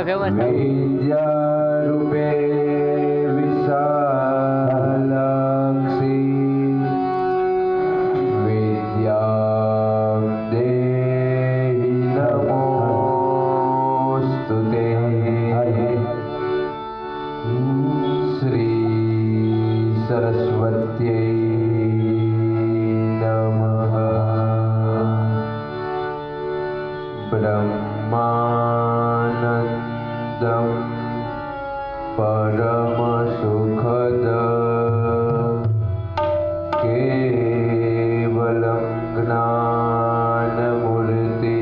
Famous થયું. વિદ્યારૂપે વિશાલાક્ષી વિદ્યાં દેહિ નમોસ્તુતે. શ્રી સરસ્વત્यै નમઃ. બ્રહ્માનંદં પરમ સુખદ કેવલં જ્ઞાનમૂર્તિ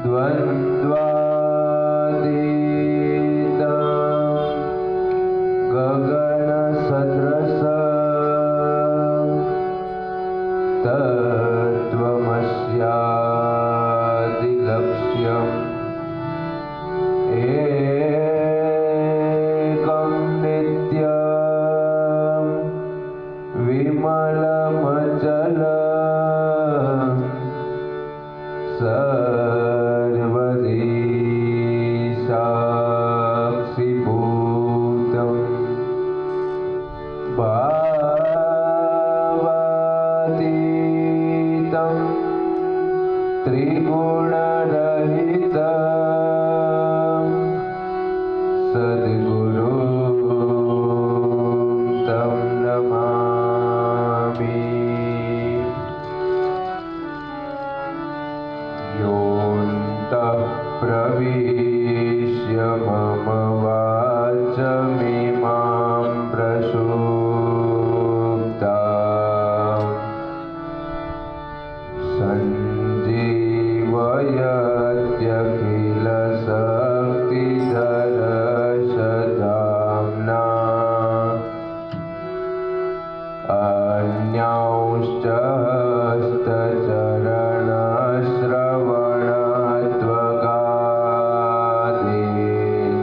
દ્વંદ્વાતીત ગગન સદૃશ તત્વમસ્યાદિલક્ષ્યમ એકં નિત્યં વિમલમચલં સર્વદી સાક્ષીભૂતં ભાવાતીતં ત્રિગુણરહિતં સદ્ગુરું तं નમામિ. યોऽन्तઃ પ્રવિશ્ય મમ વાચમિમાં પ્રસુપ્તાં સંજીવયત્યખિલ શક્તિધરસધામ્ના અન્યાંશ્ચ હસ્તચરણશ્રવણત્વગાદીન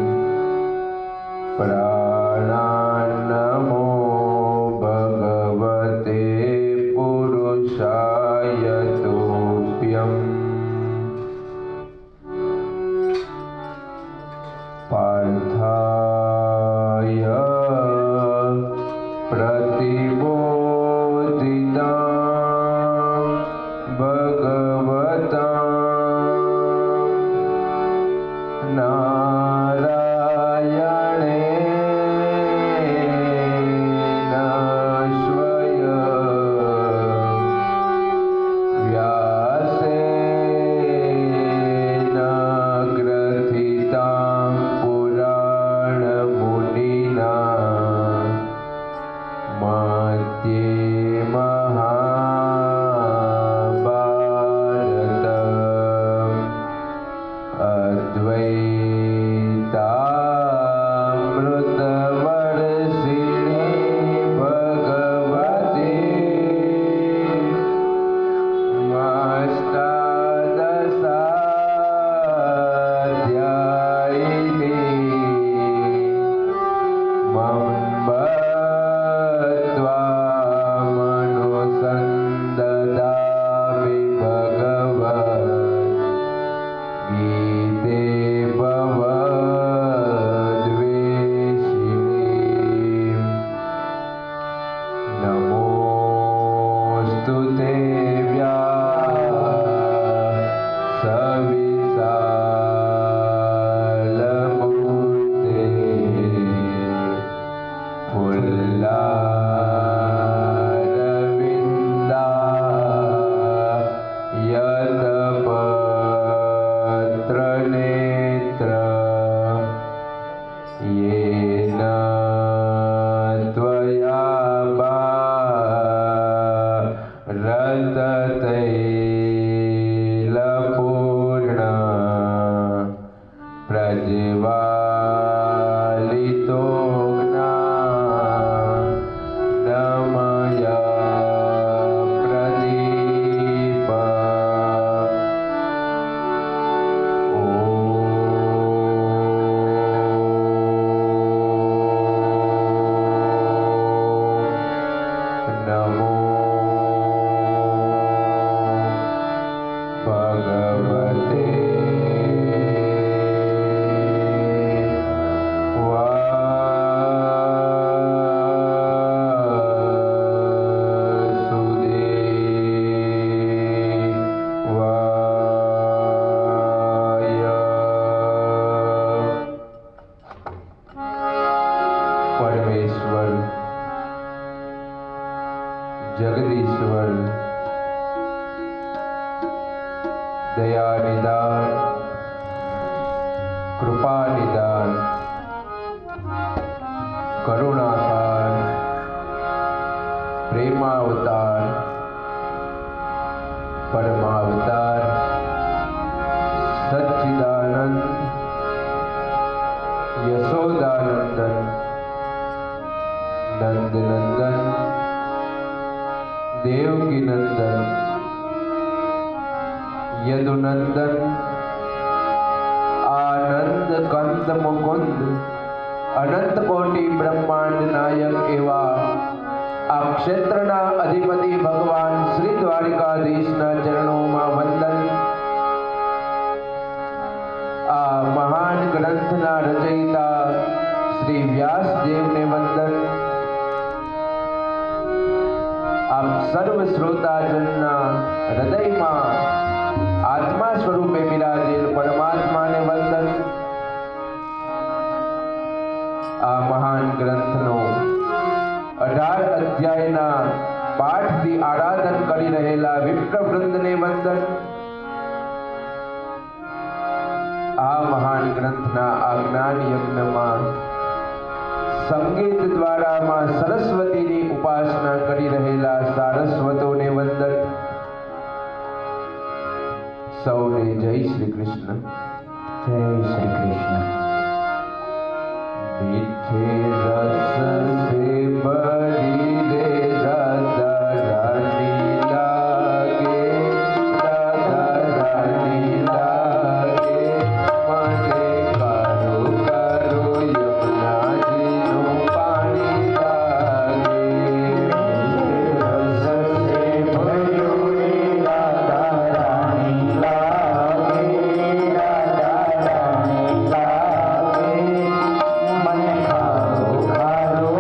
પ્રાણાન્નમો ભગવતે પુરુષાય તુભ્યં. પાર્થાય પ્રતિબોધિતાં ભગવતાં નારાયણેન સ્વયં વ્યાસેન ગ્રથિતાં પુરાણમુનિના મધ્યે મહાભારતં અદ્વૈતામૃતવર્ષિણી ભગવતી મષ્ટાદશાધ્યાયિની મમ્બત્વામનુસંદદામિ ભગવદ્ ગીતે ભવદ્વેષિણી. નમોસ્તુતે વ્યાસવિશાલબુદ્ધે પુલ્લારવિંદાયતપત્રનેત્ર येन त्वया भारततैलपूर्ण प्रज्वालितो ज्ञानदीपः जगदीश्वर दया निदान कृपा निदान करुणाकार प्रेमावतार परमावतार सच्चिदानंद यशोदानंदन नंदनंदन देवकी नंदन यदुनंदन आनंद कंद मुकुंद अनंत कोटि ब्रह्मांड नायक एवा आ क्षेत्रना अधिपति भगवान श्री द्वारिकाधीशना चरणों वंदन। आ महान ग्रंथना रचयिता श्री व्यासदेव ने वंदन। आप सर्व श्रोताजनना हृदय में आत्मा स्वरूपे विराजेल परमात्मा ने वंदन। आ महान ग्रंथनो 18 अध्यायना पाठथी आराधन करी रहेला विप्रवृंद ने वंदन। आ महान ग्रंथना आ ज्ञान यज्ञ में संगीत द्वारा मां सरस्वती नी उपासना करी रहेला सारस्वतो ने वंदन। सौने जय श्री कृष्ण। जय श्री कृष्ण। मीठे रस से भरी रे राधा रानी लागे, राधा रानी लागे, मने कारो कारो यमुना जी नो पानी लागे। रस से भर्यो रे राधा रानी लागे, राधा रानी लागे, मन खारो खारो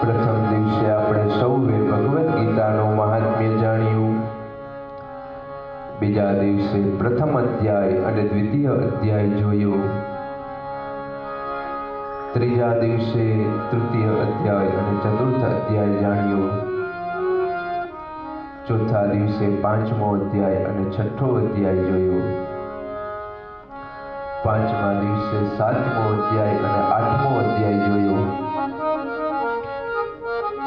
પ્રથમ દિવસે આપણે સૌએ ભગવદ્ ગીતાનું મહાત્મ્ય જાણ્યું. બીજા દિવસે પ્રથમ અધ્યાય અને દ્વિતીય અધ્યાય જોયો. ત્રીજા દિવસે તૃતીય અધ્યાય અને ચતુર્થ અધ્યાય જાણ્યો. ચોથા દિવસે પાંચમો અધ્યાય અને છઠ્ઠો અધ્યાય જોયો. પાંચમા દિવસે સાતમો અધ્યાય અને આઠમો અધ્યાય જોયો.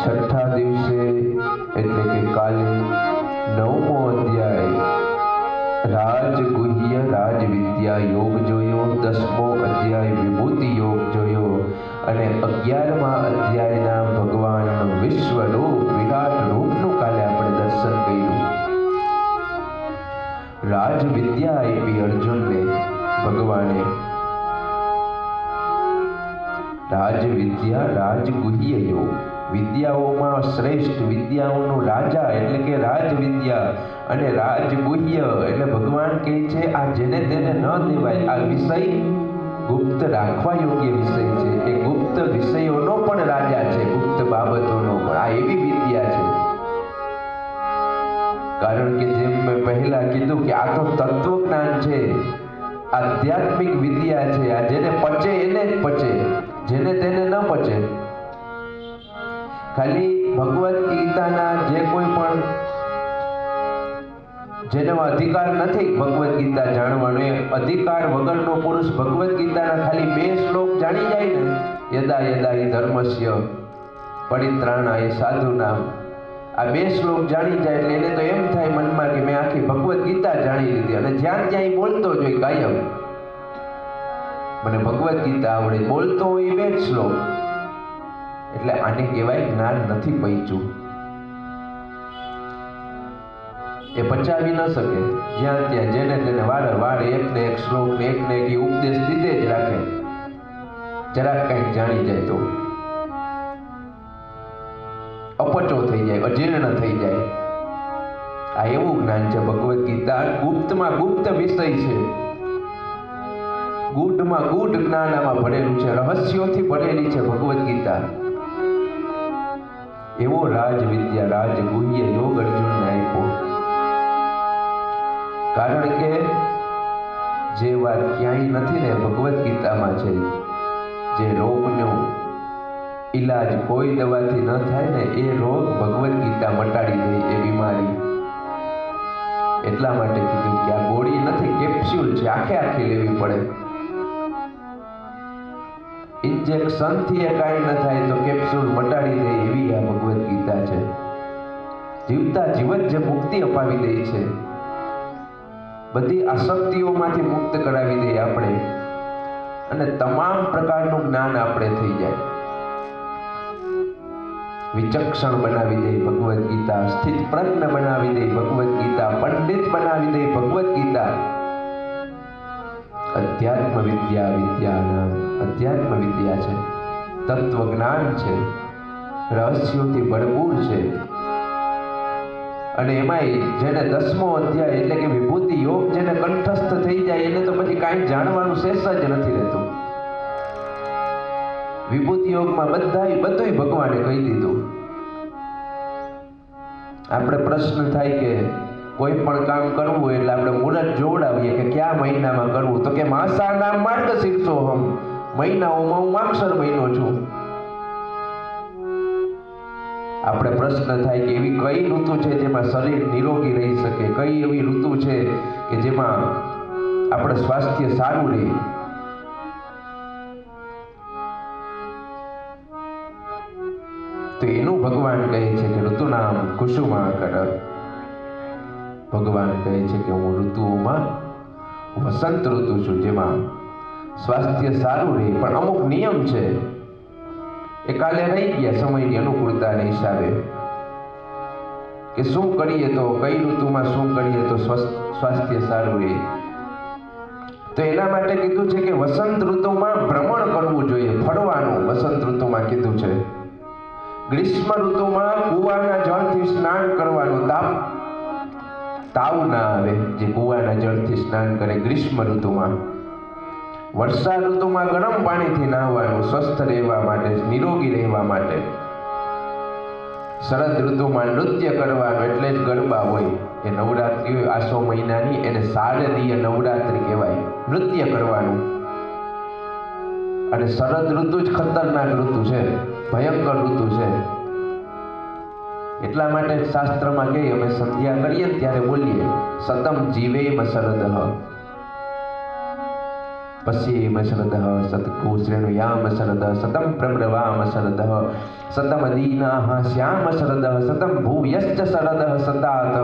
છઠ્ઠા દિવસે એટલે કે કાલે નવમો અધ્યાય રાજગુહ્ય રાજવિદ્યા યોગ જોયો. 10મો અધ્યાય વિભૂતિ યોગ જોયો અને 11મા અધ્યાયના ભગવાન વિશ્વરૂપ વિરાટ રૂપનું કાલે આપણે દર્શન કર્યું. રાજવિદ્યા આપી અર્જુનને ભગવાને. રાજવિદ્યા રાજગુહ્ય યોગ, વિદ્યાઓમાં શ્રેષ્ઠ વિદ્યાઓનો રાજા એટલે કે રાજવિદ્યા અને રાજગુહ્ય એટલે ભગવાન કહે છે આ જેને તેને ન દેવાય. આ વિષય ગુપ્ત રાખવા યોગ્ય વિષય છે. એ ગુપ્ત વિષયોનો પણ રાજા છે, ગુપ્ત બાબતોનો પણ. આ એવી વિદ્યા છે. કારણ કે જેમ મેં પહેલા કીધું કે આ તો તત્વજ્ઞાન છે, આધ્યાત્મિક વિદ્યા છે. આ જેને પચે એને જ પચે, જેને તેને ન પચે. ખાલી ભગવદ્ ગીતાના જે કોઈ પણ જેનો અધિકાર નથી ભગવદ્ ગીતા જાણવાનો, એ અધિકાર વગરનો પુરુષ ભગવદ્ ગીતાના ખાલી 2 શ્લોક જાણી જાય ને, યદા યદા હિ ધર્મસ્ય પરિત્રાણાય સાધુનામ, આ 2 શ્લોક જાણી જાય એટલે એને તો એમ થાય મનમાં કે મેં આખી ભગવદ્ ગીતા જાણી લીધી. અને જ્યાં ત્યાં બોલતો જ હોય કાયમ, મને ભગવદ્ ગીતા આવડે, બોલતો હોય 2 શ્લોક. એટલે આને કહેવાય જ્ઞાન નથી પહોંચ્યું. એ પચાવી ન શકે. જ્યાં ત્યાં જેને તેને વારંવાર એકને એક શ્લોક ને એકને એક ઉપદેશ દીધે જ રાખે. જરાક કંઈક જાણી જાય તો અપચો થઈ જાય, અજીર્ણ થઈ જાય. આ એવું જ્ઞાન છે ભગવદ્ ગીતા. ગુપ્તમાં ગુપ્ત વિષય છે, ગૂઢમાં ગૂઢ જ્ઞાન આમાં ભરેલું છે, રહસ્યોથી ભરેલી છે ભગવદ્ ગીતા. એવો રાજવિદ્યા રાજગુહ્ય યોગ અર્જુનને આપ્યો. કારણ કે જે વાત ક્યાંય નથી ને ભગવદ્ ગીતામાં છે. જે રોગનો ઈલાજ કોઈ દવાથી ન થાય ને, એ રોગ ભગવદ્ ગીતા મટાડી દે, એ બીમારી. એટલા માટે કીધું કે આ ગોળી નથી, કેપ્સ્યુલ છે, આખે આખી લેવી પડે. ઇન્જેક્શન થી એ કાંઈ ન થાય તો કેપ્સ્યુલ મટાડી દે, એવી આ ભગવદ્ ગીતા છે. જીવતા જીવત જે મુક્તિ અપાવી દે છે, બધી આસક્તિઓમાંથી મુક્ત કરાવી દે આપણે, અને તમામ પ્રકારનું જ્ઞાન આપણે થઈ જાય. વિચક્ષણ બનાવી દે ભગવદ્ ગીતા, સ્થિત પ્રજ્ઞ બનાવી દે ભગવદ્ ગીતા, પંડિત બનાવી દે ભગવદ્ ગીતા. અધ્યાત્મ વિદ્યા વિદ્યાના અધ્યાત્મ વિદ્યા છે, તત્વ જ્ઞાન છે, રહસ્યોથી ભરપૂર છે. અને એમાંય જેને 10મો અધ્યાય એટલે કે વિભૂતિ યોગ જેને કંઠસ્થ થઈ જાય એને તો પછી કાંઈ જાણવાનું શેષ જ નથી રહેતું. વિભૂતિ યોગમાં બધું ભગવાને કહી દીધું. આપણે પ્રશ્ન થાય કે કોઈ પણ કામ કરવું હોય એટલે આપણે મુહૂર્ત જોડાવીએ કે કયા મહિનામાં કરવું, તો કે માસાના માર્ગશીર્ષોહમ, મહિનાઓમાં હું માગશર મહિનો છું. આપણે પ્રશ્ન થાય કે એવી કઈ ઋતુ છે જેમાં શરીર નિરોગી રહી શકે, કઈ એવી ઋતુ છે કે જેમાં આપણે સ્વાસ્થ્ય સારું રહે. તો એનું ભગવાન કહે છે કે ઋતુનામ કુસુમાકર. ભગવાન કહે છે કે હું ઋતુઓમાં વસંત ઋતુ છું, જેમાં સ્વાસ્થ્ય સારું રહે. પણ અમુક નિયમ છે, એ કાલે રહી ગયા સમયની અનુકૂળતાના હિસાબે, કે શું કરીએ તો કઈ ઋતુમાં શું કરીએ તો સ્વાસ્થ્ય સારું રહે. તો એના માટે કીધું છે કે વસંત ઋતુમાં ભ્રમણ કરવું જોઈએ, ફરવાનું વસંત ઋતુમાં કીધું છે. ગ્રીષ્મ ઋતુમાં કુવાના જળથી સ્નાન કરવાનું, તાવ ના આવે જે કુવાના જળથી સ્નાન કરે ગ્રીષ્મ ઋતુમાં. વર્ષા ઋતુમાં ગરમ પાણીથી નાહવાનું, સ્વસ્થ રહેવા માટે, નિરોગી રહેવા માટે. શરદ ઋતુમાં નૃત્ય કરવાનું એટલે જ ગરબા હોય. એ નવરાત્રિ હોય આસો મહિનાની, એને શારદીય નવરાત્રિ કહેવાય. નૃત્ય કરવાનું. અને શરદ ઋતુ જ ખતરનાક ઋતુ છે, ભયંકર ઋતુ છે. એટલા માટે શાસ્ત્રમાં કહે, અમે સંધ્યા કરીએ ત્યારે બોલીએ સતમ જીવેમ શરદઃ પશ્યેમ શરદઃ સતકુશ્રેણુયામ શરદઃ સતમ પ્રબ્રવામ શરદઃ સતમ દીનાઃ શ્યામ શરદઃ સતમ ભૂયશ્ચ શરદઃ સતાત.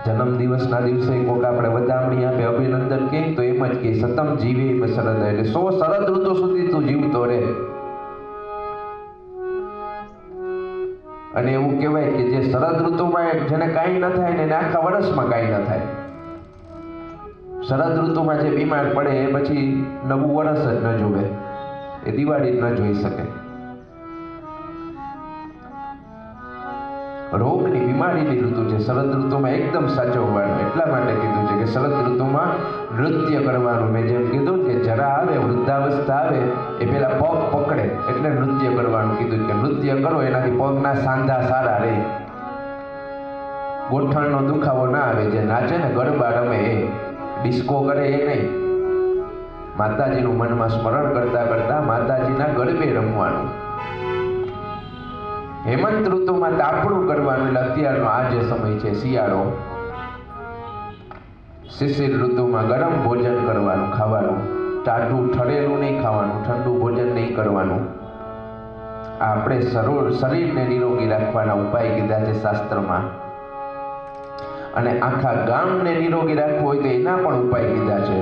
જન્મ દિવસના દિવસે કોક આપણે વધામણી આપે, અભિનંદન કહે તો એમ જ કે સતમ જીવેમ શરદ, એટલે 100 શરદ ઋતુ સુધી તું જીવતો રહે. અને એવું કહેવાય કે જે શરદ ઋતુમાં જેને કાંઈ ન થાય ને એને આખા વર્ષમાં કાંઈ ન થાય. શરદ ઋતુમાં જે બીમાર પડે એ પછી નવું વર્ષ જ ન જોવે, એ દિવાળી જ ન જોઈ શકે. રોગની બીમારીની ઋતુ છે શરદ ઋતુમાં, એકદમ સાચવવાનું. એટલા માટે કીધું છે કે શરદ ઋતુમાં નૃત્ય કરવાનું. મેં જેમ કીધું કે જરા આવે, વૃદ્ધાવસ્થા આવે એ પેલા પગ પકડે એટલે નૃત્ય કરવાનું કીધું. કે નૃત્ય કરો એનાથી પગના સાંધા સારા રહે, ગોઠણનો દુખાવો ના આવે. જે નાચે ને ગરબા રમે એ, ડિસ્કો કરે એ નહીં. માતાજીનું મનમાં સ્મરણ કરતા કરતા માતાજીના ગરબે રમવાનું. હેમંત ઋતુમાં તાપણું કરવાનું, એટલે અત્યારનો આ જે સમય છે શિયાળો. શિશિર ઋતુમાં ગરમ ભોજન કરવાનું, ખાવાનું. ટાઢું ઠરેલું નહીં ખાવાનું, ઠંડુ ભોજન નહીં કરવાનું. આ આપણે શરીરને નિરોગી રાખવાના ઉપાય કીધા છે શાસ્ત્રમાં. અને આખા ગામને નિરોગી રાખવું હોય તો એના પણ ઉપાય કીધા છે.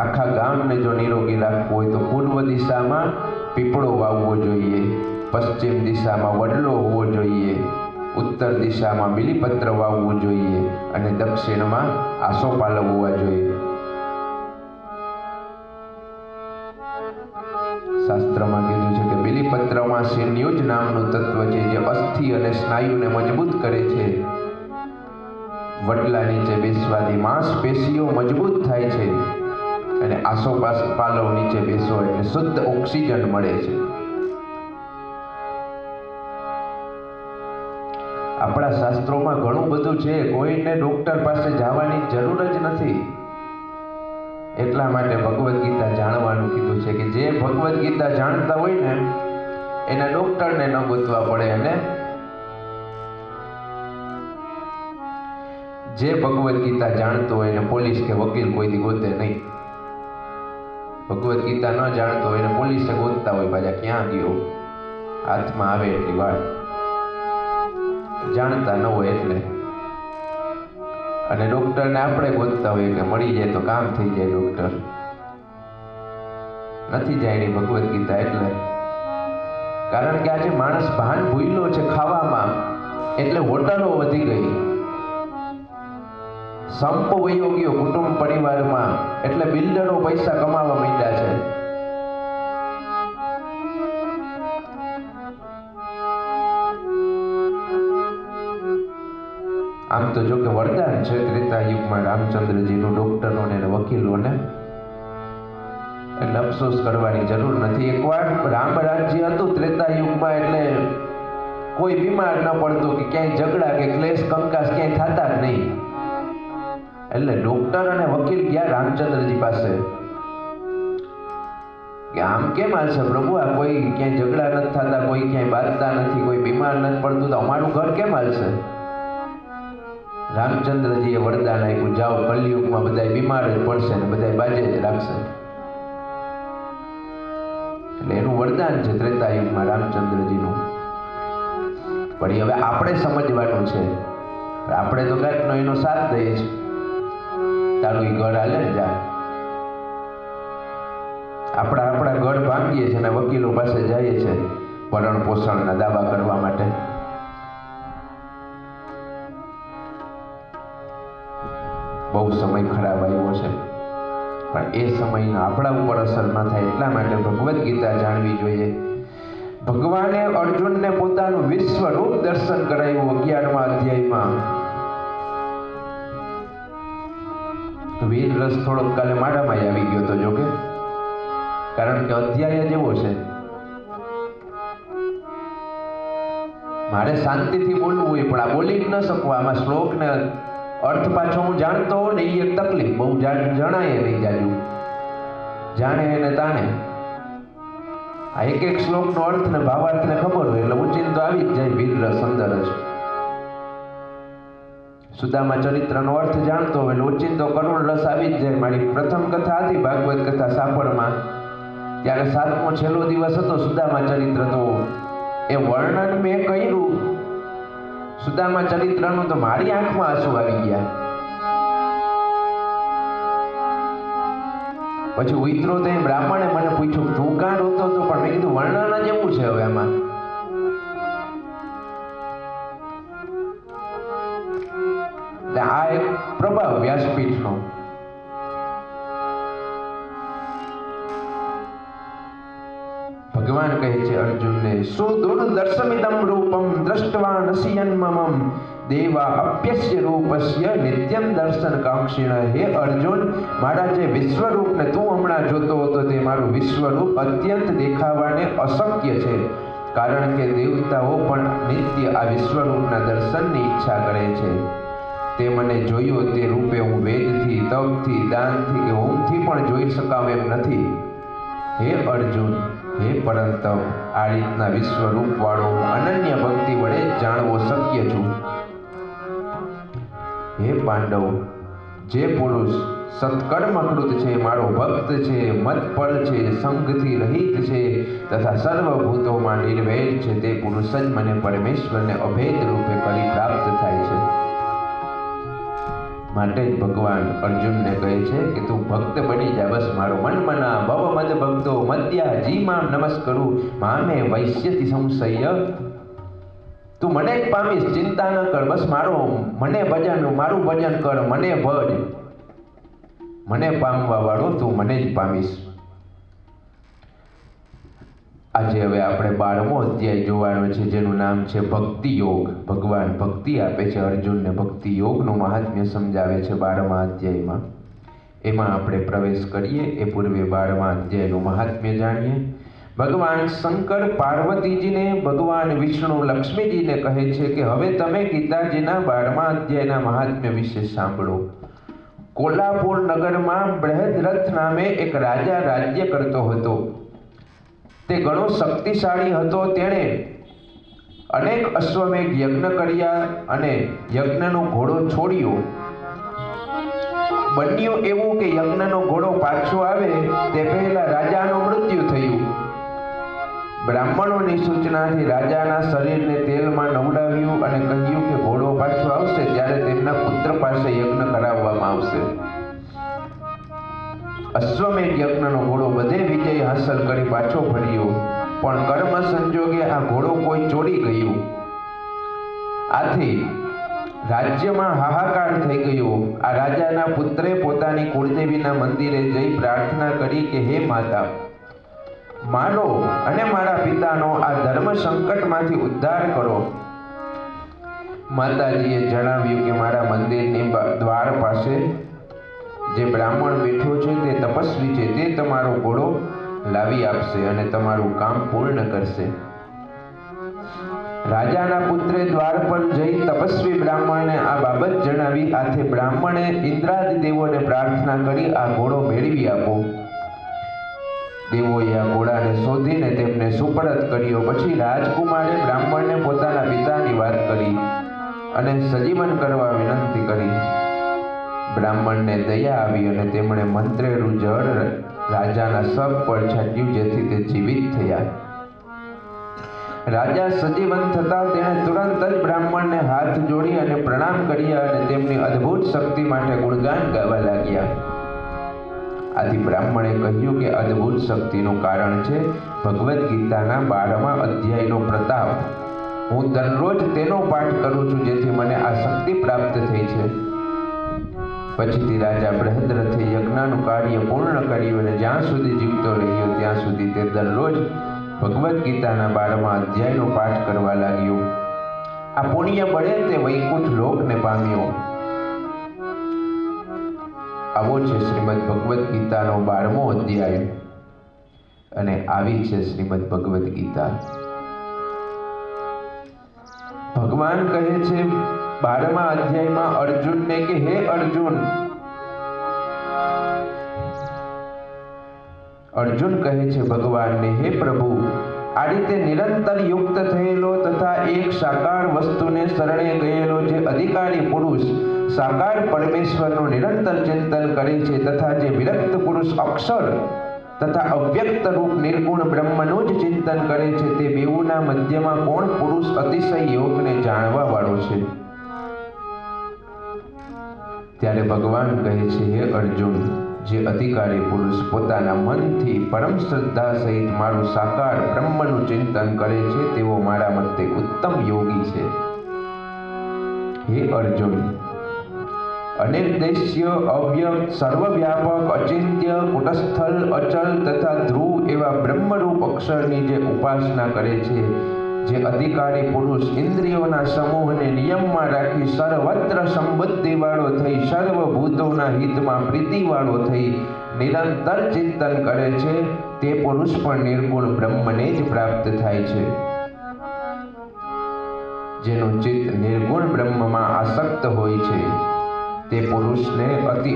આખા ગામને જો નિરોગી રાખવું હોય તો પૂર્વ દિશામાં પીપળો વાવવો જોઈએ, પશ્ચિમ દિશામાં વડલો હોવો જોઈએ, ઉત્તર દિશામાં બીલીપત્ર વાવવું જોઈએ અને દક્ષિણમાં આસોપાલવ હોવા જોઈએ. શાસ્ત્રમાં કીધું છે કે બીલીપત્રમાં સિન્યુજ નામનું તત્વ છે જે અસ્થિ અને સ્નાયુને મજબૂત કરે છે. વડલા નીચે બેસવાથી માંસપેશીઓ મજબૂત થાય છે અને આસોપાલવ નીચે બેસો એટલે શુદ્ધ ઓક્સિજન મળે છે. આપણા શાસ્ત્રોમાં ઘણું બધું છે, કોઈને ડોક્ટર પાસે જવાની જરૂર જ નથી. એટલા માટે ભગવદ્ ગીતા જાણવાનું કીધું છે કે જે ભગવદ્ ગીતા જાણતા હોય ને એને ડોક્ટરને ન ગોતવા પડે. અને જે ભગવદ્ ગીતા જાણતો હોય એને પોલીસ કે વકીલ કોઈ દી ગોતે નહીં. ભગવદ્ ગીતા ન જાણતો હોય એને પોલીસે ગોતતા હોય, પાછા ક્યાં ગયો, હાથમાં આવે એટલી વાર, જાણતા ન હોય એટલે. અને ડોક્ટરને આપણે ગોતતા હોઈએ કે મળી જાય તો કામ થઈ જાય. ડોક્ટર નથી જાય એની ભગવદ્ ગીતા એટલે. કારણ કે આજે માણસ ભાન ભૂલ્યો છે ખાવામાં, એટલે હોટલો વધી ગઈ. સંપ વયો ગયો કુટુંબ પરિવારમાં, એટલે બિલ્ડરો પૈસા કમાવા માંડ્યા છે. આમ તો જો કે વરદાન છે ત્રેતા યુગમાં રામચંદ્રજીનું ડોક્ટરોને અને વકીલોને, એટલે અફસોસ કરવાની જરૂર નથી. એકવાર રામ રાજ્ય હતું ત્રેતા યુગમાં, એટલે કોઈ બીમાર ન પડતો કે ક્યાંય ઝઘડા કે ક્લેશ કંકાસ ક્યાંય થતા જ નહીં. એટલે ડોક્ટર અને વકીલ ગયા રામચંદ્રજી પાસે કે આમ કેમ હાલશે પ્રભુ, આ કોઈ ક્યાંય ઝઘડા નથી થતા, કોઈ ક્યાંય બાંધતા નથી, કોઈ બીમાર નથી પડતું, તો અમારું ઘર કેમ હાલશે? રામચંદ્રજીએ વરદાન આપ્યું, જાઓ કલયુગમાં બધા બીમાર જ પડશે ને બધા બાજે જ રાખશે. એટલે એનું વરદાન છે ત્રેતા યુગમાં રામચંદ્રજીનું. પણ હવે આપણે સમજવાનું છે, આપણે તો કાંઈકનો એનો સાથ દઈએ છીએ. તારું એ ઘર હાલે જા, આપણા ઘર ભાંગીએ છીએ અને વકીલો પાસે જઈએ છીએ ભરણ પોષણના દાવા કરવા માટે. બહુ સમય ખરાબ આવ્યો છે, પણ એ સમયનો આપણા ઉપર અસર ન થાય એટલા માટે ભગવદ્ ગીતા જાણવી જોઈએ. ભગવાને અર્જુનને પોતાનું વિશ્વરૂપ દર્શન કરાવ્યું 11મા અધ્યાયમાં. વીર રસ થોડોક કાલે મારામાં આવી ગયો તો, જોકે કારણ કે અધ્યાય જ એવો છે. મારે શાંતિથી બોલવું હોય પણ આ બોલી જ ન શકવા. આમાં શ્લોકને અર્થ પાછો હું જાણતો હોઉં ને એ એક તકલીફ. બહુ જણાય નહીં જાજુ, જાણે એને તાણે. આ એક એક શ્લોકનો અર્થ ને ભાવાર્થને ખબર હોય એટલે ઉચિંતો આવી જ જાય. વીર રસ અંદર જ સુદામા ચરિત્રનો અર્થ જાણતો હોય એટલે ઉચિંતો કરુણ રસ આવી જ જાય. મારી પ્રથમ કથા હતી ભાગવત કથા સાપડમાં, ત્યારે 7મો છેલ્લો દિવસ હતો સુદામા ચરિત્ર. તો એ વર્ણન મેં કર્યું સુદામા ચરિત્રનું તો મારી આંખમાં આંસુ આવી ગયા. પછી ઉતરો તો બ્રાહ્મણે મને પૂછ્યું તું કાં રોતો હતો? પણ મેં કીધું વર્ણન જ એવું છે. હવે આમાં આ એક પ્રભાવ વ્યાસપીઠનો. ભગવાન કહે છે અર્જુનને, સુદુર્દર્શમિદં રૂપમ દ્રષ્ટવા નસિયન્મમં દેવા અપ્યસ્ય રૂપસ્ય નિત્યમ દર્શન કાંક્ષિણ. હે અર્જુન, મારા જે વિશ્વરૂપને તું હમણાં જોતો હતો તે મારું વિશ્વરૂપ અત્યંત દેખાવાને અશક્ય છે, કારણ કે દેવતાઓ પણ નિત્ય આ વિશ્વરૂપના દર્શનની ઈચ્છા કરે છે. તે મને જોયો તે રૂપે હું વેદથી, તપથી, દાનથી કે હોમથી પણ જોઈ શકાવ એમ નથી. હે અર્જુન, હે પરંતપ, આ રીતના વિશ્વરૂપ વાળો અનન્ય ભક્તિ વડે જાણવો શક્ય છું. હે પાંડવ, જે પુરુષ સત્કર્મકૃત છે, મારો ભક્ત છે, મતપર છે, સંગથી રહિત છે તથા સર્વભૂતોમાં નિર્વૈર છે, તે પુરુષ જ મને પરમેશ્વરને અભેદ રૂપે કરી પ્રાપ્ત થાય છે. માટે જ ભગવાન અર્જુનને કહે છે કે તું ભક્ત બની જા. બસ મારો મન મના ભવ મદ ભક્તો મદ્યા જીમામ નમસ્કરું મામે વૈશ્યતિ સંશય. તું મને જ પામીશ, ચિંતા ન કર. બસ મને મારું ભજન કર, મને ભજ. મને પામવા વાળો તું મને જ પામીશ. આજે હવે આપણે 12મો અધ્યાય જોવાનો છે, જેનું નામ છે ભક્તિ યોગ. ભગવાન ભક્તિ આપે છે અર્જુનને. ભક્તિ યોગનું મહાત્મ્ય સમજાવે છે 12મા અધ્યાયમાં. એમાં આપણે પ્રવેશ કરીએ એ પૂર્વે 12મા અધ્યાયનું મહાત્મ્ય જાણીએ. ભગવાન શંકર પાર્વતીજીને, ભગવાન વિષ્ણુ લક્ષ્મીજીને કહે છે કે હવે તમે ગીતાજીના 12મા અધ્યાયના મહાત્મ્ય વિશે સાંભળો. કોલ્હાપુર નગરમાં બૃહદ્રથ નામે એક રાજા રાજ્ય કરતો હતો. તે ઘણો શક્તિશાળી હતો. તેણે અનેક અશ્વમેઘ યજ્ઞ કર્યા અને યજ્ઞનો ઘોડો છોડ્યો. બન્યું એવું કે યજ્ઞનો ઘોડો પાછો આવે તે પહેલા રાજાનું મૃત્યુ થયું. બ્રાહ્મણોની સૂચનાથી રાજાના શરીરને તેલમાં નવડાવ્યું અને કહ્યું કે ઘોડો પાછો આવશે ત્યારે તેમના પુત્ર પાસે યજ્ઞ કરાવવામાં આવશે. અશ્વમેઘ યજ્ઞનો ઘોડો બધે વિજય હાંસલ કરી પાછો ફર્યો, પણ કર્મ સંજોગે આ ઘોડો કોઈ ચોરી ગયું. આથી રાજ્યમાં હાહાકાર થઈ ગયો. આ રાજાના પુત્રે પોતાની કુળદેવીના મંદિરે જઈ પ્રાર્થના કરી કે હે માતા, મારો અને મારા પિતાનો આ ધર્મ સંકટમાંથી ઉદ્ધાર કરો. માતાજીએ જણાવ્યું કે મારા મંદિરની દ્વાર પાસે જે બ્રાહ્મણ બેઠો છે તે તપસ્વી છે, તે તમારો ઘોડો લાવી આપશે અને તમારું કામ પૂર્ણ કરશે. રાજાના પુત્રે દ્વાર પર જઈ તપસ્વી બ્રાહ્મણને આ બાબત જણાવી. આથી બ્રાહ્મણે ઇન્દ્રાદિ દેવોને પ્રાર્થના કરી આ ઘોડો મેળવી આપો. દેવોએ આ ઘોડાને શોધીને તેમને સુપરત કર્યો. પછી રાજકુમારે બ્રાહ્મણને પોતાના પિતાની વાત કરી અને સજીવન કરવા વિનંતી કરી. બ્રાહ્મણને દયા આવી અને તેમણે મંત્રેલું જળ રાજાના શબ પર છાંટ્યું, જેથી તે જીવિત થયા. રાજા સજીવન થતા તેણે તુરંત જ બ્રાહ્મણને હાથ જોડી અને પ્રણામ કર્યા અને તેમની અદ્ભુત શક્તિ માટે ગુણગાન ગાવા લાગ્યા. આથી બ્રાહ્મણે કહ્યું કે અદ્ભુત શક્તિનું કારણ છે ભગવદ્ ગીતાના 12મા અધ્યાયનો પ્રતાપ. હું દરરોજ તેનો પાઠ કરું છું, જેથી મને આ શક્તિ પ્રાપ્ત થઈ છે. પછીથી રાજા બૃહદ્રથે યજ્ઞનું કાર્ય પૂર્ણ કર્યું અને જ્યાં સુધી જીવતો રહ્યો ત્યાં સુધી તે દરરોજ ભગવદ્ ગીતાના 12મા અધ્યાયનો પાઠ કરવા લાગ્યો. આ પુણ્ય બળે તે વૈકુંઠ લોકને પામ્યો. આવો છે શ્રીમદ ભગવદ્ ગીતાનો 12મો અધ્યાય અને આવી છે શ્રીમદ ભગવદ્ ગીતા. ભગવાન કહે છે 12મા અધ્યાયમાં અર્જુનને કે હે અર્જુન, અર્જુન કહે છે ભગવાનને, હે પ્રભુ, આ રીતે નિરંતર યુક્ત થયેલો તથા એક સાકાર વસ્તુને શરણે ગયેલો જે અધિકારી પુરુષ સાકાર પરમેશ્વરનું નિરંતર ચિંતન કરે છે તથા જે વિરક્ત પુરુષ અક્ષર તથા અવ્યક્ત રૂપ નિર્ગુણ બ્રહ્મનું જ ચિંતન કરે છે, તે બેઉના મધ્યમાં કોણ પુરુષ અતિશય યોગને જાણવા વાળો છે? ત્યારે ભગવાન કહે છે, હે અર્જુન, જે અધિકારી પુરુષ પોતાના મનથી પરમ શ્રદ્ધા સહિત મારું સાકાર બ્રહ્મનું ચિંતન કરે છે, તેઓ મારા મતે ઉત્તમ યોગી છે. હે અર્જુન, અનિર્દેશ્ય, અવ્યક્ત, સર્વવ્યાપક, અચિંત્ય, કુટસ્થલ, અચલ તથા ધ્રુવ એવા બ્રહ્મરૂપ અક્ષરની જે ઉપાસના કરે છે, જે અધિકારી પુરુષ ઇન્દ્રિયોના સમૂહને નિયમમાં રાખી સર્વત્ર સંબુદ્ધિવાળો થઈ સર્વભૂતોના હિતમાં પ્રીતિવાળો થઈ નિરંતર ચિંતન કરે છે, તે પુરુષ પણ નિર્ગુણ બ્રહ્મને જ પ્રાપ્ત થાય છે. જેનું ચિત્ત નિર્ગુણ બ્રહ્મમાં આસક્ત હોય છે, તે પુરુષને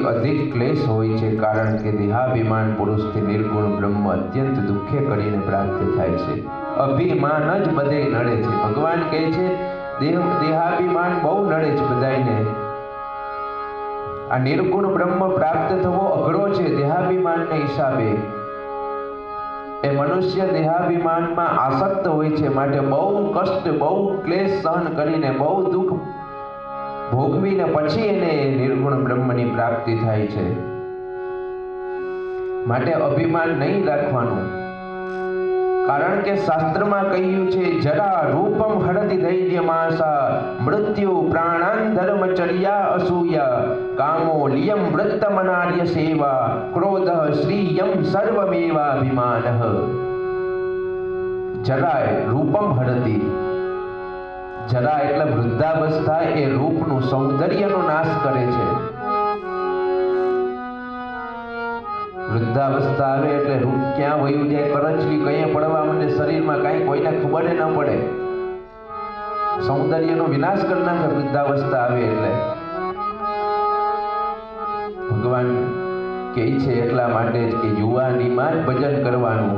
અધિક ક્લેશ હોય છે, કારણ કે દેહાભિમાન પુરુષથી નિર્ગુણ બ્રહ્મ અત્યંત દુઃખે કરીને પ્રાપ્ત થાય છે. અભિમાન જ બધે નડે છે. ભગવાન કહે છે દેહાભિમાન બહુ નડે છે બધાને. આ નિર્ગુણ બ્રહ્મ પ્રાપ્ત થવો અઘરો છે દેહાભિમાનને હિસાબે. એ મનુષ્ય દેહાભિમાનમાં આસક્ત હોય છે, માટે બહુ કષ્ટ, બહુ ક્લેશ સહન કરીને, બહુ દુઃખ ભોગવીને પછી એને નિર્ગુણ બ્રહ્મની પ્રાપ્તિ થાય છે. માટે અભિમાન નહીં રાખવાનું, કારણ કે શાસ્ત્રમાં કહ્યું છે, જરા રૂપમ હરતિ ધૈર્યમાસા મૃત્યુ પ્રાણાન ધર્મચર્યા અસૂયા કામો લિયમ વૃત્તમનાર્ય સેવા ક્રોધ શ્રીયમ સર્વમેવાભિમાનઃ. જરાય રૂપમ હરતિ, જરા એટલે વૃદ્ધાવસ્થા, એ રૂપનું સૌંદર્યનો નાશ કરે છે. વૃદ્ધાવસ્થા આવે એટલે રૂપ ક્યાં વયું જાય, કરચલી કઈ પડવા માંડે શરીરમાં, કાંઈ કોઈને ખબર ન પડે. સૌંદર્યનો વિનાશ કરી નાખે વૃદ્ધાવસ્થા આવે એટલે. ભગવાન કહે છે એટલા માટે જ કે યુવાનીમાં જ ભજન કરવાનું.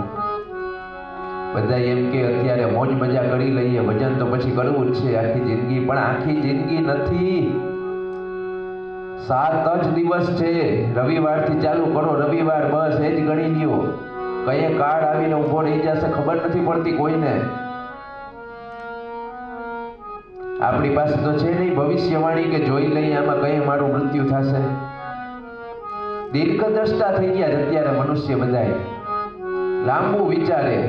બધા એમ કે અત્યારે મોજ મજા કરી લઈએ, ભજન તો પછી કરવું જ છે આખી જિંદગી, પણ આખી જિંદગી નથી. 7 જ દિવસ છે. રવિવારથી ચાલુ કરો, રવિવાર બસ એ જ ગણી લ્યો. કયે કાળ આવીને ઊભો રહી જશે ખબર નથી પડતી કોઈને. આપણી પાસે તો છે નહીં ભવિષ્યવાણી કે જોઈ લઈએ આમાં કયે મારું મૃત્યુ થશે. દીર્ઘદ્રષ્ટા થઈ ગયા છે અત્યારે મનુષ્ય બધાય. લાંબુ વિચારે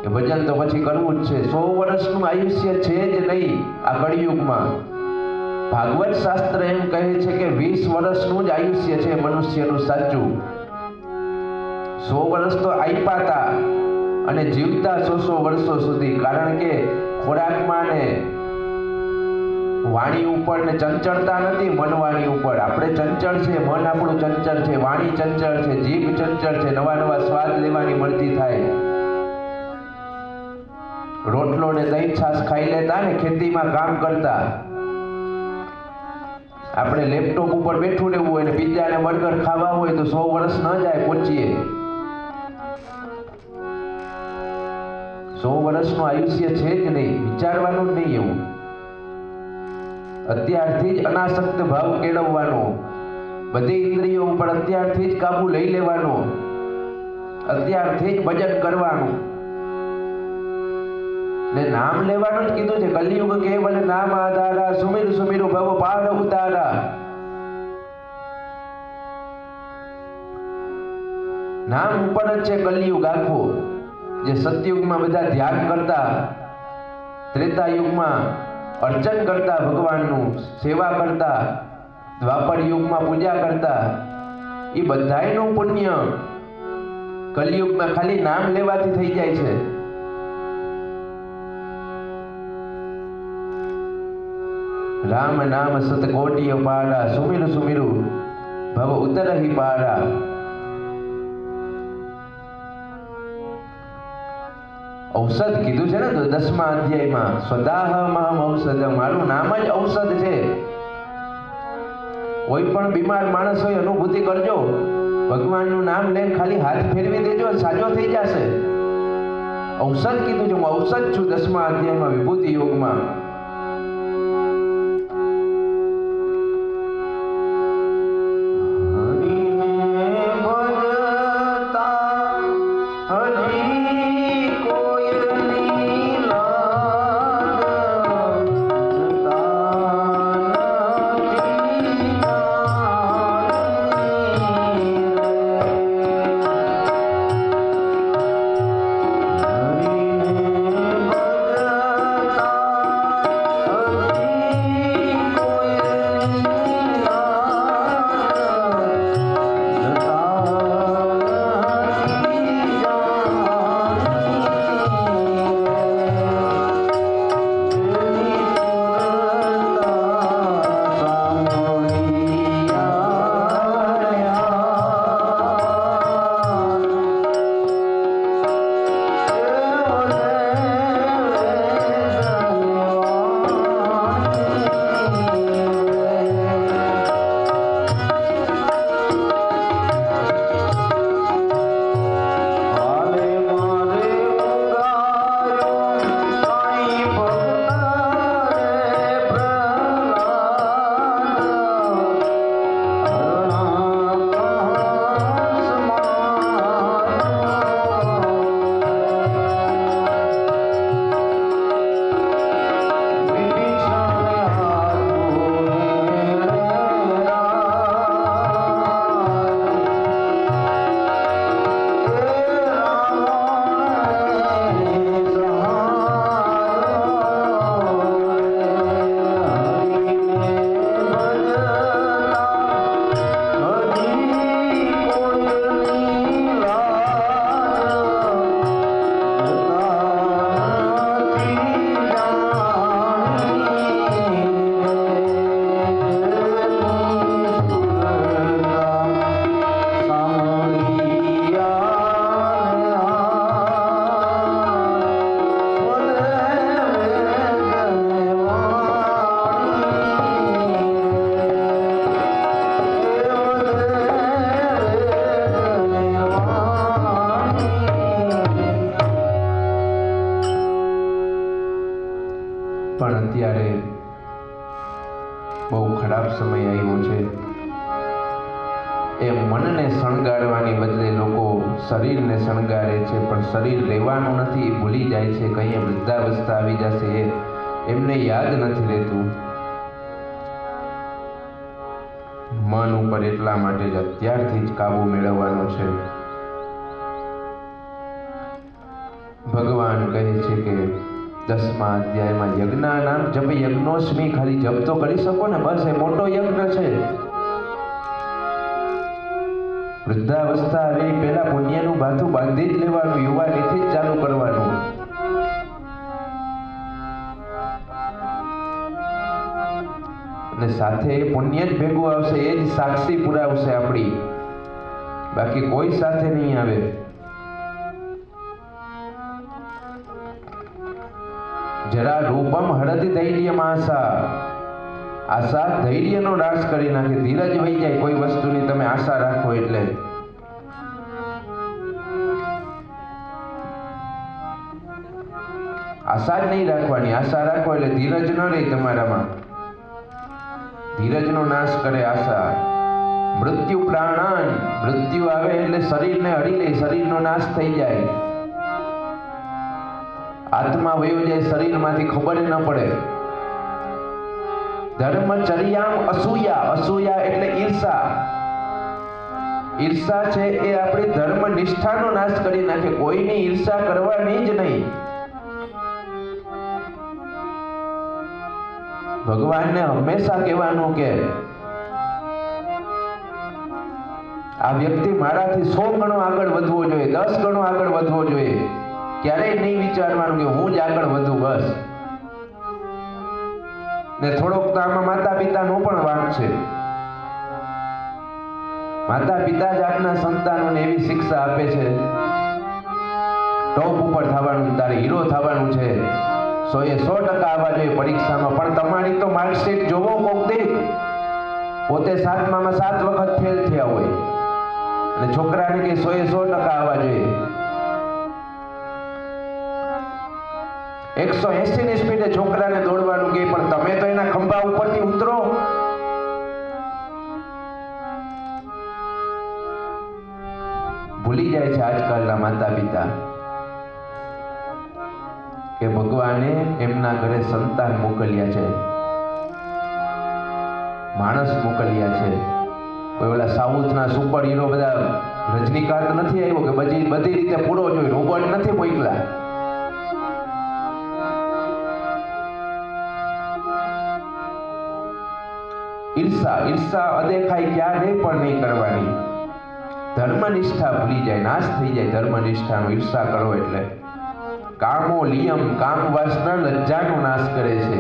કે ભજન તો પછી કરવું જ છે. 100 વર્ષનું આયુષ્ય છે જ નહીં આ કળિયુગમાં. ભાગવત શાસ્ત્ર એમ કહે છે કે 20 વર્ષનું જ આયુષ્ય છે મનુષ્યનું સાચું. 100 વર્ષ તો આપ્યા હતા અને જીવતા 100 વર્ષો સુધી, કારણ કે ખોરાકમાં ને વાણી ઉપર ને ચંચળતા નથી. મન વાણી ઉપર આપણે ચંચળ છે, મન આપણું ચંચળ છે, વાણી ચંચળ છે, જીભ ચંચળ છે, નવા નવા સ્વાદ લેવાની મળતી થાય. રોટલો ને દહીં છાશ ખાઈ લેતા ને ખેતીમાં કામ કરતા. આપણે લેપટોપ ઉપર બેઠું રહેવું હોય ને પિઝા ને બર્ગર ખાવા હોય તો 100 વર્ષ ન જાય પહોંચીએ. 100 વર્ષનું આયુષ્ય છે જ નહીં, વિચારવાનું જ નહીં એવું. અત્યારથી જ અનાસક્ત ભાવ કેળવવાનો, બધી ઇન્દ્રિયો ઉપર અત્યારથી જ કાબુ લઈ લેવાનો, અત્યારથી જ ભજન કરવાનું ને નામ લેવાનું જ કીધું છે. કલિયુગ કેવલ નામ આધારા સુમિર સુમિર ભવ પાર ઉતારા. નામ ઉપર જ છે કલિયુગ આખો. જે સતયુગમાં બધા ધ્યાન કરતા, ત્રેતા યુગમાં અર્ચન કરતા, ભગવાનનું સેવા કરતા, દ્વાપર યુગમાં પૂજા કરતા, એ બધાયનું પુણ્ય કલિયુગમાં ખાલી નામ લેવાથી થઈ જાય છે. રામ નામ સતકોટિ અપારા સુમિર સુમિરુ ભવ ઉતરહિ પારા. ઔષધ કીધું છે ને તો 10મા અધ્યાયમાં સ્વદાહમહમ ઔષધ, મારું નામ જ ઔષધ છે. કોઈ પણ બીમાર માણસ હોય અનુભૂતિ કરજો, ભગવાનનું નામ લઈને ખાલી હાથ ફેરવી દેજો, સાજો થઈ જશે. ઔષધ કીધું છે, હું ઔષધ છું 10મા અધ્યાયમાં વિભૂતિ યોગમાં. પણ અત્યારે બહુ ખરાબ સમય આવ્યો છે. એ મનને શણગારવાની બદલે લોકો શરીરને શણગારે છે, પણ શરીર રહેવાનું નથી, એ ભૂલી જાય છે. કંઈ વૃદ્ધાવસ્થા આવી જશે એ એમને યાદ નથી રહેતું. મન ઉપર એટલા માટે જ અત્યારથી જ કાબુ મેળવવાનો છે. ભગવાન કહે છે કે 10મા અધ્યાયમાં યજ્ઞા નામ જપ યજ્ઞોસ્મી, ખાલી જપ તો કરી શકો ને, બસ એ મોટો યજ્ઞ છે. વૃદ્ધાવસ્થા આવે પહેલા પુણ્યનું બાથું બાંધી જ લેવાનું, યુવાનીથી જ ચાલુ કરવાનું. અને સાથે એ પુણ્ય જ ભેગું આવશે, એ જ સાક્ષી પુરાવશે આપણી, બાકી કોઈ સાથે નહીં આવે. જરા રૂપમ હળદ ધૈર્યમ આશા, આશા ધૈર્યનો નાશ કરી નાખે. ધીરજ વહી જાય કોઈ વસ્તુની તમે આશા રાખો એટલે. આશા જ નહીં રાખવાની, આશા રાખો એટલે ધીરજ ન રહે તમારામાં. ધીરજનો નાશ કરે આશા. મૃત્યુ પ્રાણાન, મૃત્યુ આવે એટલે શરીરને અડી લે, શરીરનો નાશ થઈ જાય, આત્મા વયો જાય શરીરમાંથી, ખબર ન પડે. ધર્મચર્યામ અસૂયા, અસૂયા એટલે ઈર્ષા. ઈર્ષા છે એ આપણી ધર્મ નિષ્ઠાનો નાશ કરી નાખે. કોઈની ઈર્ષા કરવાની જ નહીં. ભગવાનને હંમેશા કહેવાનું કે આ વ્યક્તિ મારાથી 100 ગણો આગળ વધવો જોઈએ, 10 ગણો આગળ વધવો જોઈએ. ક્યારેય નહીં વિચારવાનું કે હું જ આગળ વધું, બસ. ને થોડોક તો આમાં માતા પિતાનો પણ વાંક છે. માતા પિતા જ આજના સંતાનોને એવી શિક્ષા આપે છે, ટોપ ઉપર થવાનું, તારે હીરો થવાનું છે, 100% આવવા જોઈએ પરીક્ષામાં. પણ તમારી તો માર્કશીટ જોવો કોક દે, પોતે 7મામાં 7 વખત ફેલ થયા હોય અને છોકરાને કે 100% આવવા જોઈએ. 180 ની સ્પીડે છોકરાને દોડવાનું કે, પણ તમે તો એના ખંભા ઉપરથી ઉતરો. ભૂલી જાય છે આજકાલના માતા પિતા કે ભગવાને એમના ઘરે સંતાન મોકલ્યા છે, માણસ મોકલ્યા છે. કોઈ ઓલા સાઉથના સુપર હીરો બધા રજનીકાંત નથી આવ્યો કે બધી રીતે પૂરો જોઈ, રોબોટ નથી મોકલા. ઈર્ષા અદેખાઈ ક્યારે પણ નહીં કરવાની. ધર્મનિષ્ઠા ભૂલી જાય, નાશ થઈ જાય ધર્મનિષ્ઠાનો. ઈર્ષા કરો એટલે કામો લિયમ, કામ વાસના લજ્જાનો નાશ કરે છે.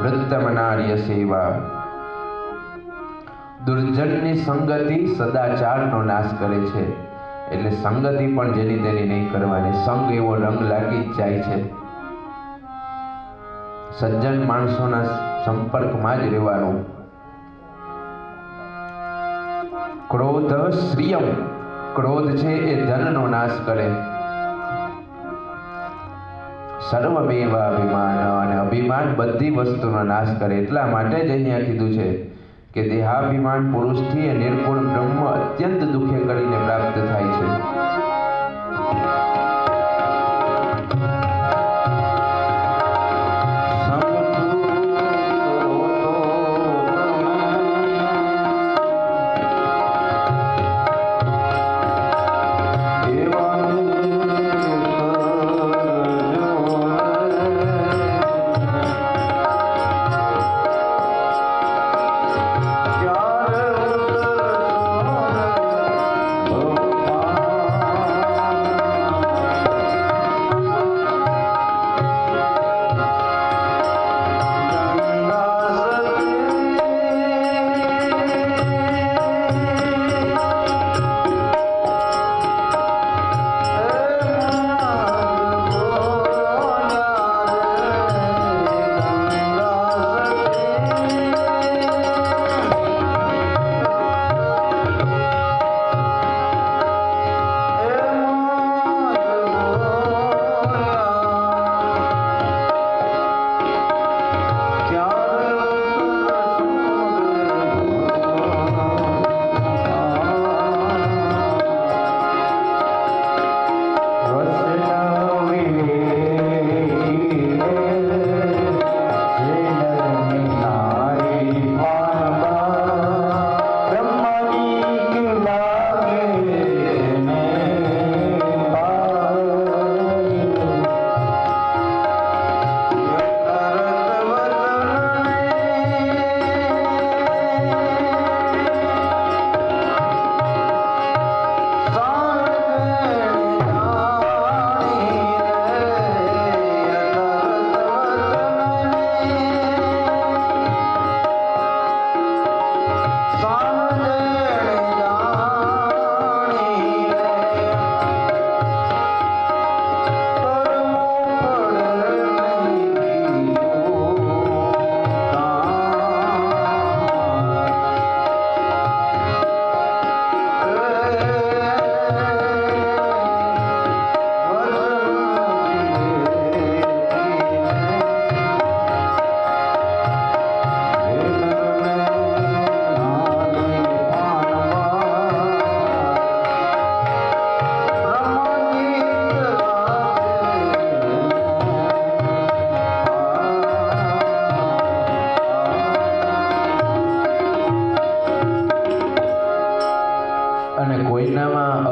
વૃત્તમ નાર્ય સેવા, દુર્જનની સંગતિ સદાચારનો નાશ કરે છે. એટલે સંગતિ પણ જેની તેની નહીં કરવાની. સંગ એવો રંગ લાગી જ જાય છે. સજ્જન માણસોના સંપર્કમાં જ રહેવાનું. ક્રોધ શ્રિયમ, ક્રોધ છે એ ધનનો નાશ કરે. સર્વમેવ અભિમાન, અને અભિમાન બધી વસ્તુનો નાશ કરે. એટલા માટે જ અહીંયા કીધું છે કે દેહાભિમાન પુરુષથી એ નિર્ગુણ બ્રહ્મ અત્યંત દુઃખે કરીને પ્રાપ્ત થાય છે.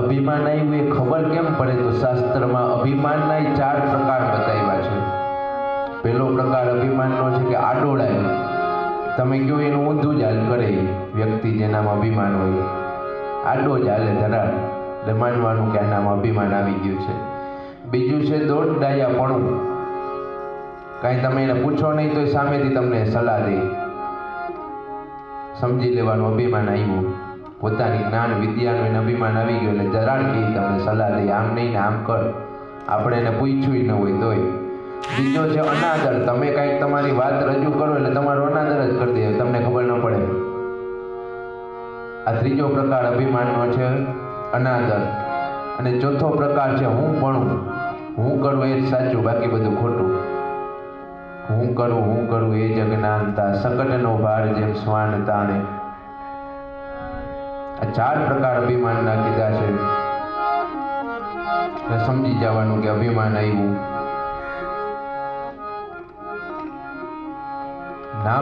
અભિમાન આવ્યું એ ખબર કેમ પડે? તો શાસ્ત્રમાં અભિમાનના 4 પ્રકાર બતાવ્યા છે. પહેલો પ્રકાર અભિમાનનો છે કે આડોળાય. તમે કહો એનું ઊંધું જ હાલ કરે વ્યક્તિ જેનામાં અભિમાન હોય, આડો જ હાલે ધરા, એટલે માનવાનું કે આનામાં અભિમાન આવી ગયું છે. બીજું છે દોડડાયાપણું. કાંઈ તમે એને પૂછો નહીં તો સામેથી તમને સલાહ દે, સમજી લેવાનું અભિમાન આવ્યું. પોતાની જ્ઞાન વિદ્યાનું એને અભિમાન આવી ગયું એટલે જરાડ કહી તમને સલાહ દઈ, આમ નહીં ને આમ કર. આપણે એને પૂછ્યું ન હોય તોય. બીજો છે અનાદર. તમે કાંઈક તમારી વાત રજૂ કરો એટલે તમારો અનાદર જ કરી દે, તમને ખબર ન પડે. આ ત્રીજો પ્રકાર અભિમાનનો છે અનાદર. અને ચોથો પ્રકાર છે હું ભણું. હું કરું એ જ સાચું, બાકી બધું ખોટું. હું કરું એ જ અજ્ઞાનતા, સકટનો ભાર જેમ શ્વાન તાણે. આ 4 પ્રકાર અભિમાનના કીધા છે. સમજી જવાનું કે અભિમાન આવ્યું ના